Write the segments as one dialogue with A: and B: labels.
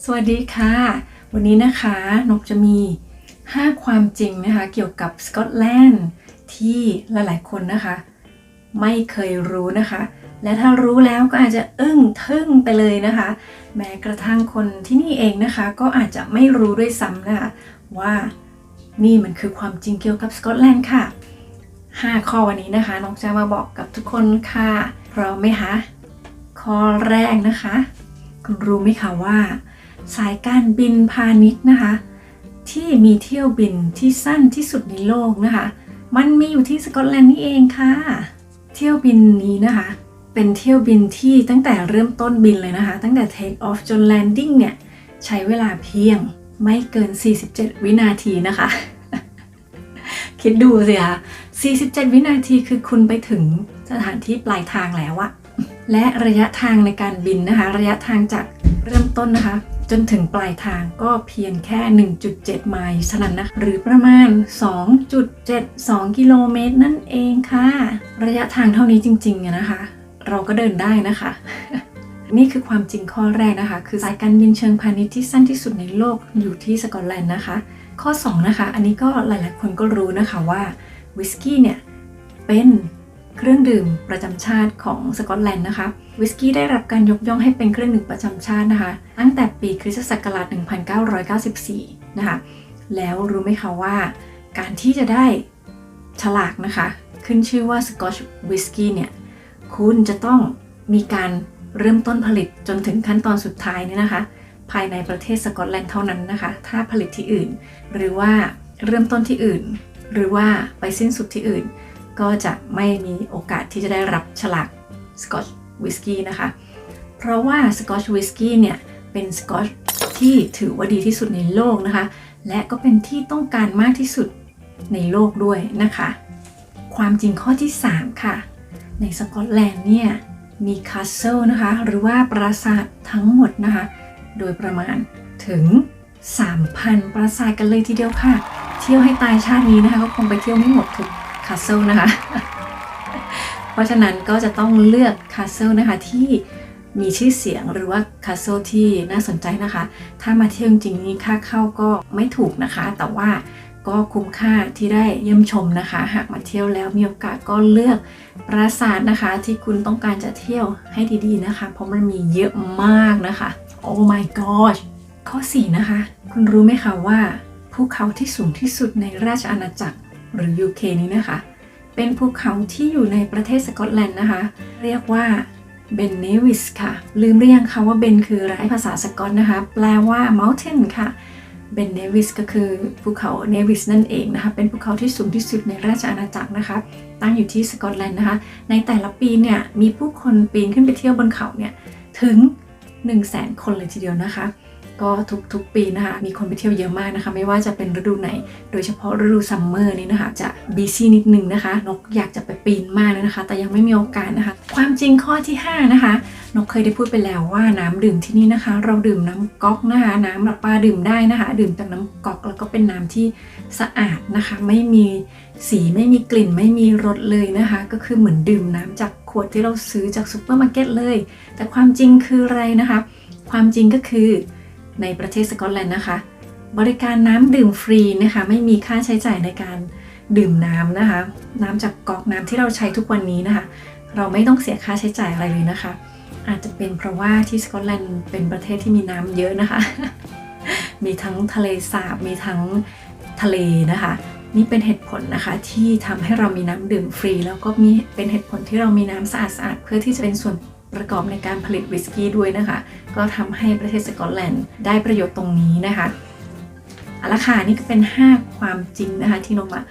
A: สวัสดีค่ะวันนี้นะคะนกจะมี5ความจริงนะคะเกี่ยวกับสกอตแลนด์ที่หลายๆคนนะคะไม่เคยรู้นะคะและถ้ารู้แล้วก็อาจจะอึ้งทึ่งไปเลยนะคะแม้กระทั่งคนที่นี่เองนะคะก็อาจจะไม่รู้ด้วยซ้ำนะคะว่านี่มันคือความจริงเกี่ยวกับสกอตแลนด์ค่ะ5ข้อวันนี้นะคะนกจะมาบอกกับทุกคนค่ะพร้อมไหมคะข้อแรกนะคะคุณรู้ไหมคะว่าสายการบินพาณิชย์นะคะที่มีเที่ยวบินที่สั้นที่สุดในโลกนะคะมันมีอยู่ที่สกอตแลนด์นี่เองค่ะเที่ยวบินนี้นะคะเป็นเที่ยวบินที่ตั้งแต่เริ่มต้นบินเลยนะคะตั้งแต่ take off จน landing เนี่ยใช้เวลาเพียงไม่เกิน47วินาทีนะคะ คิดดูสิคะ47วินาทีคือคุณไปถึงสถานที่ปลายทางแล้วอะและระยะทางในการบินนะคะระยะทางจากเริ่มต้นนะคะจนถึงปลายทางก็เพียงแค่ 1.7 ไมล์เท่านั้นนะหรือประมาณ 2.72 กิโลเมตรนั่นเองค่ะระยะทางเท่านี้จริงๆนะคะเราก็เดินได้นะคะ นี่คือความจริงข้อแรกนะคะคือสายการบินเชิงพาณิชย์ที่สั้นที่สุดในโลกอยู่ที่สกอตแลนด์นะคะข้อ2นะคะอันนี้ก็หลายๆคนก็รู้นะคะว่าวิสกี้เนี่ยเป็นเครื่องดื่มประจำชาติของสกอตแลนด์นะคะวิสกี้ได้รับการยกย่องให้เป็นเครื่องดื่มประจำชาตินะคะตั้งแต่ปีคริสตศักราช 1994 นะคะแล้วรู้ไหมคะว่าการที่จะได้ฉลากนะคะขึ้นชื่อว่าสกอตช์วิสกี้เนี่ยคุณจะต้องมีการเริ่มต้นผลิตจนถึงขั้นตอนสุดท้ายเนี่ยนะคะภายในประเทศสกอตแลนด์เท่านั้นนะคะถ้าผลิตที่อื่นหรือว่าเริ่มต้นที่อื่นหรือว่าไปสิ้นสุดที่อื่นก็จะไม่มีโอกาสที่จะได้รับฉลากสกอตช์วิสกี้นะคะเพราะว่าสกอตช์วิสกี้เนี่ยเป็นสกอตช์ที่ถือว่าดีที่สุดในโลกนะคะและก็เป็นที่ต้องการมากที่สุดในโลกด้วยนะคะความจริงข้อที่3ค่ะในสกอตแลนด์เนี่ยมีคาสเซิลนะคะหรือว่าปราสาททั้งหมดนะคะโดยประมาณถึง 3,000 ปราสาทกันเลยทีเดียวค่ะเที่ยวให้ตายชาตินี้นะคะก็คงไปเที่ยวไม่หมดทุกคาสเซิลนะคะ เพราะฉะนั้นก็จะต้องเลือกคาสเซิลนะคะที่มีชื่อเสียงหรือว่าคาสเซิลที่น่าสนใจนะคะถ้ามาเที่ยวจริงๆนี่ค่าเข้าก็ไม่ถูกนะคะแต่ว่าก็คุ้มค่าที่ได้เยี่ยมชมนะคะหากมาเที่ยวแล้วมีโอกาสก็เลือกปราสาทนะคะที่คุณต้องการจะเที่ยวให้ดีๆนะคะเพราะมันมีเยอะมากนะคะ Oh my gosh ข้อ4นะคะคุณรู้ไหมคะว่าภูเขาที่สูงที่สุดในราชอาณาจักรหรือ UK นี้นะคะเป็นภูเขาที่อยู่ในประเทศสกอตแลนด์นะคะเรียกว่าเบนเนวิสค่ะลืมหรือยังคะว่าเบนคืออะไรภาษาสกอตนะคะแปลว่า mountain ค่ะเบนเนวิสก็คือภูเขาเนวิสนั่นเองนะคะเป็นภูเขาที่สูงที่สุดในราชอาณาจักรนะคะตั้งอยู่ที่สกอตแลนด์นะคะในแต่ละปีเนี่ยมีผู้คนปีนขึ้นไปเที่ยวบนเขาเนี่ยถึง 100,000 คนเลยทีเดียวนะคะก็ทุกปีนะคะมีคนไปเที่ยวเยอะมากนะคะไม่ว่าจะเป็นฤดูไหนโดยเฉพาะฤดูซัมเมอร์นี่นะคะจะบีซี่นิดนึงนะคะนกอยากจะไปปีนมากเลยนะคะแต่ยังไม่มีโอกาสนะคะความจริงข้อที่5นะคะนกเคยได้พูดไปแล้วว่าน้ำดื่มที่นี่นะคะเราดื่มน้ำก๊อกนะคะน้ำประปาดื่มได้นะคะดื่มจากน้ำก๊อกแล้วก็เป็นน้ำที่สะอาดนะคะไม่มีสีไม่มีกลิ่นไม่มีรสเลยนะคะก็คือเหมือนดื่มน้ำจากขวดที่เราซื้อจากซูเปอร์มาร์เก็ตเลยแต่ความจริงคืออะไรนะคะความจริงก็คือในประเทศสกอตแลนด์นะคะบริการน้ำดื่มฟรีนะคะไม่มีค่าใช้จ่ายในการดื่มน้ำนะคะน้ำจากก๊อกน้ำที่เราใช้ทุกวันนี้นะคะเราไม่ต้องเสียค่าใช้จ่ายอะไรเลยนะคะอาจจะเป็นเพราะว่าที่สกอตแลนด์เป็นประเทศที่มีน้ำเยอะนะคะ มีทั้งทะเลสาบมีทั้งทะเลนะคะนี่เป็นเหตุผลนะคะที่ทำให้เรามีน้ำดื่มฟรีแล้วก็มีเป็นเหตุผลที่เรามีน้ำสะอาดๆเพื่อที่จะเป็นส่วนประกอบในการผลิตวิสกี้ด้วยนะคะก็ทำให้ประเทศสกอตแลนด์ได้ประโยชน์ตรงนี้นะคะเอาละค่ะนี่ก็เป็น5ความจริงนะคะที่นกมา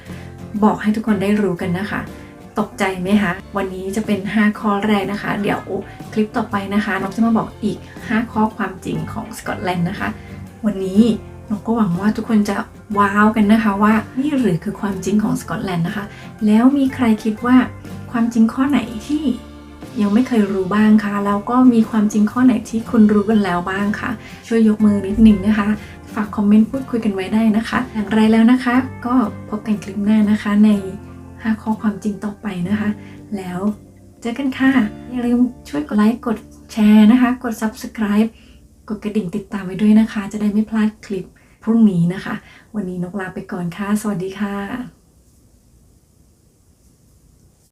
A: บอกให้ทุกคนได้รู้กันนะคะตกใจไหมคะวันนี้จะเป็น5ข้อแรกนะคะเดี๋ยวคลิปต่อไปนะคะนกจะมาบอกอีก5ข้อความจริงของสกอตแลนด์นะคะวันนี้นกก็หวังว่าทุกคนจะว้าวกันนะคะว่านี่หรือคือความจริงของสกอตแลนด์นะคะแล้วมีใครคิดว่าความจริงข้อไหนที่ยังไม่เคยรู้บ้างคะแล้วก็มีความจริงข้อไหนที่คุณรู้กันแล้วบ้างคะช่วยยกมือนิดหนึ่งนะคะฝากคอมเมนต์พูดคุยกันไว้ได้นะคะอย่างไรแล้วนะคะก็พบกันคลิปหน้านะคะใน5ข้อความจริงต่อไปนะคะแล้วเจอกันค่ะอย่าลืมช่วยกดไลค์กดแชร์นะคะกด Subscribe กดกระดิ่งติดตามไว้ด้วยนะคะ จะได้ไม่พลาดคลิปพรุ่งนี้นะคะ วันนี้นกลาไปก่อนค่ะ สวัสดีค่ะ